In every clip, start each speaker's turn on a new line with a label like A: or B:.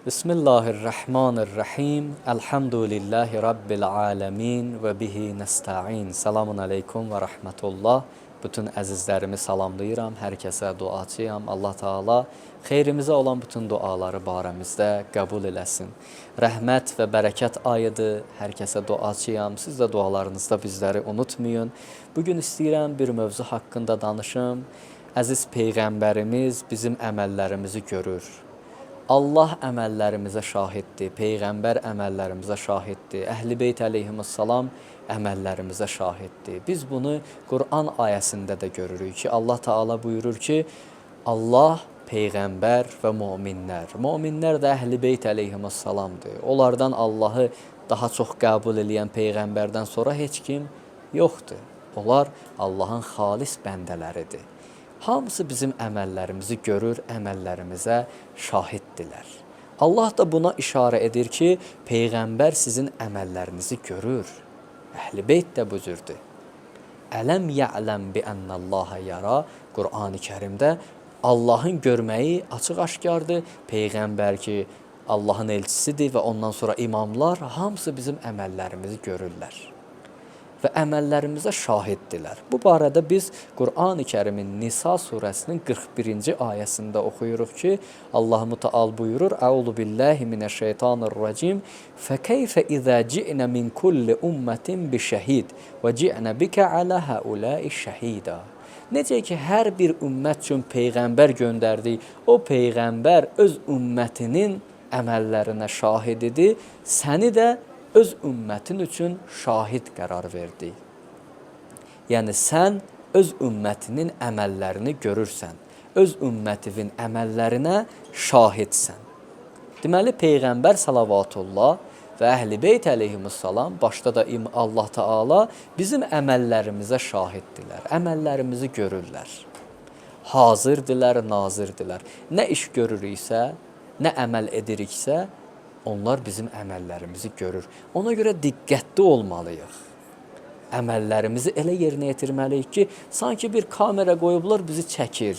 A: Bismillahirrahmanirrahim. Elhamdülillahi Rabbil alemin ve bihi nesta'in. Selamun aleyküm ve rahmetullah. Bütün əzizlərimi salamlayıram. Hər kəsə duacıyam. Allah Taala xeyrimizə olan bütün duaları barəmizdə qəbul eləsin. Rəhmət və bərəkət ayıdır. Hər kəsə duacıyam. Siz də dualarınızda bizləri unutmayın. Bugün istəyirəm bir mövzu haqqında danışım. Əziz Peyğəmbərimiz bizim əməllərimizi görür. Allah əməllərimizə şahiddir, Peyğəmbər əməllərimizə şahiddir, Əhl-i Beyt əleyhissalam əməllərimizə şahiddir. Biz bunu Quran ayəsində də görürük ki, Allah Taala buyurur ki, Allah, Peyğəmbər və möminlər. Möminlər də Əhl-i Beyt əleyhissalamdır. Onlardan Allahı daha çox qəbul edən Peyğəmbərdən sonra heç kim yoxdur. Onlar Allahın xalis bəndələridir. Hamısı bizim əməllərimizi görür, əməllərimizə şahiddirlər. Allah da buna işarə edir ki, Peyğəmbər sizin əməllərinizi görür. Əhl-i Beyt də bu cürdür. Ələm ya'ləm bi ənəllaha yara. Qur'an-ı Kərimdə Allahın görməyi açıq-aşkardır. Peyğəmbər ki, Allahın elçisidir və ondan sonra imamlar hamısı bizim əməllərimizi görürlər və əməllərimizə şahiddirlər. Bu barədə biz Qur'an-ı Kərimin Nisa surəsinin 41-ci ayəsində oxuyuruq ki, Allah Müteal buyurur: "Əuzu billahi mineşşeytanirracim. Fekeyfe izâ ci'na min kulli ummetin bi şehid ve ci'na bika ala haula'i şehida." Necə ki, hər bir ümmət üçün peyğəmbər göndərdi, o peyğəmbər öz ümmətinin əməllərinə şahididir, səni də öz ümmətin üçün şahid qərar verdi. Yəni sən öz ümmətinin əməllərini görürsən, öz ümmətinin əməllərinə şahidsən. Deməli, Peyğəmbər salavatullah və Əhl-i Beyt əleyhissalam, başda da Allah Taala bizim əməllərimizə şahiddirlər, əməllərimizi görürlər. Hazırdılar, nazırdılar. Nə iş görürüksə, nə əməl ediriksə, onlar bizim əməllərimizi görür. Ona görə diqqətli olmalıyıq. Əməllərimizi elə yerinə yetirməliyik ki, sanki bir kamera qoyublar bizi çəkir.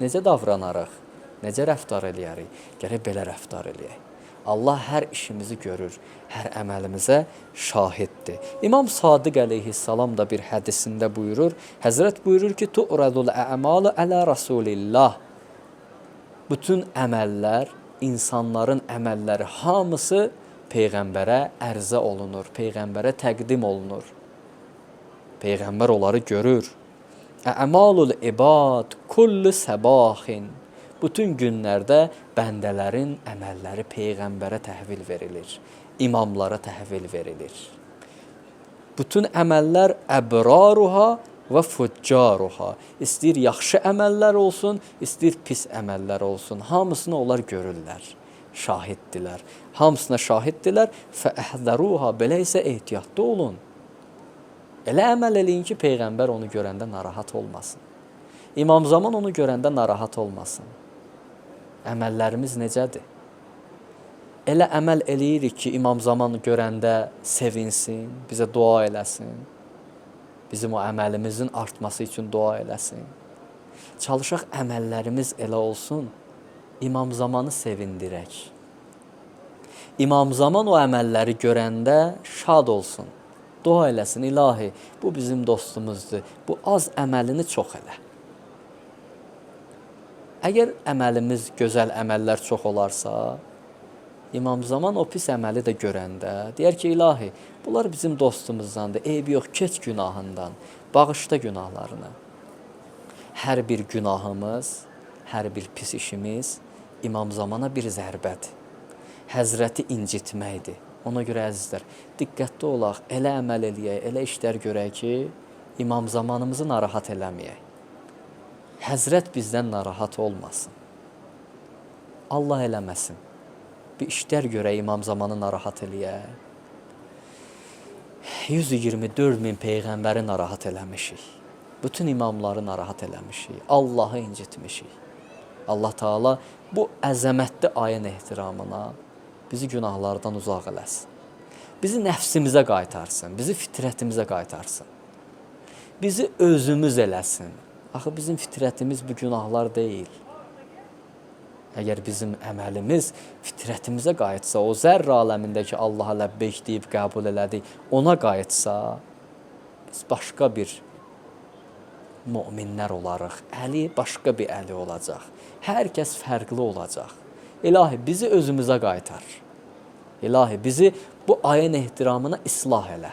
A: Necə davranarıq? Necə rəftar eləyərik? Gərək belə rəftar eləyək. Allah hər işimizi görür, hər əməlimizə şahiddir. İmam Sadiq əleyhissalam da bir hədisində buyurur, Həzrət buyurur ki, "Tu'radul a'malu ala Rasulillah." Bütün əməllər, insanların əməlləri hamısı Peyğəmbərə ərzə olunur, Peyğəmbərə təqdim olunur. Peyğəmbər onları görür. Ə'malul ibad kullu səbahin. Bütün günlərdə bəndələrin əməlləri Peyğəmbərə təhvil verilir, imamlara təhvil verilir. Bütün əməllər əbraruha və fuccaruha. İstəyir yaxşı əməllər olsun, istəyir pis əməllər olsun. Hamısını onlar görürlər, şahiddirlər. Hamısına şahiddirlər. Fəəhzəruha, belə isə ehtiyatlı olun. Elə əməl eləyin ki, Peyğəmbər onu görəndə narahat olmasın. İmam Zaman onu görəndə narahat olmasın. Əməllərimiz necədir? Elə əməl eləyirik ki, İmam Zaman görəndə sevinsin, bizə dua eləsin. Bizim o əməlimizin artması üçün dua eləsin. Çalışaq əməllərimiz elə olsun, İmam Zamanı sevindirək. İmam Zaman o əməlləri görəndə şad olsun, dua eləsin, ilahi, bu bizim dostumuzdur, bu az əməlini çox elə. Əgər əməlimiz, gözəl əməllər çox olarsa, İmam Zaman o pis əməli də görəndə deyər ki, ilahi, bunlar bizim dostumuzdandır, eybi yox, keç günahından, bağışla günahlarını. Hər bir günahımız, hər bir pis işimiz İmam Zamana bir zərbədir. Həzrəti incitməkdir. Ona görə əzizlər, diqqətli olaq, elə əməl eləyək, elə işlər görək ki, İmam Zamanımızı narahat eləməyək. Həzrət bizdən narahat olmasın. Allah eləməsin. Bir işlər görək, İmam Zamanı narahat eləyək. 124 min Peyğəmbəri narahat eləmişik. Bütün imamları narahat eləmişik. Allahı incitmişik. Allah Taala bu əzəmətli ayın ehtiramına bizi günahlardan uzaq eləsin. Bizi nəfsimizə qaytarsın, bizi fitrətimizə qaytarsın. Bizi özümüz eləsin. Axı bizim fitrətimiz bu günahlar deyil. Əgər bizim əməlimiz fitrətimizə qayıtsa, o zərr aləmindəki Allaha ləbbeyk deyib qəbul elədik, ona qayıtsa, biz başqa bir müminlər olarıq. Əli başqa bir əli olacaq. Hər kəs fərqli olacaq. İlahi, bizi özümüzə qaytar. İlahi, bizi bu ayın ehtiramına islah elə.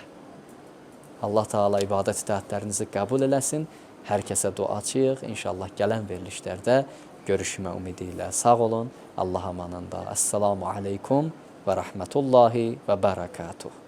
A: Allah Teala ibadət itaətlərinizi qəbul eləsin. Hər kəsə duacıyıq. İnşallah gələn verilişlərdə görüşmə ümidi ilə. Sağ olun. Allah amanında. Esselamu aleykum və rəhmətullahi və bərəkatuhu.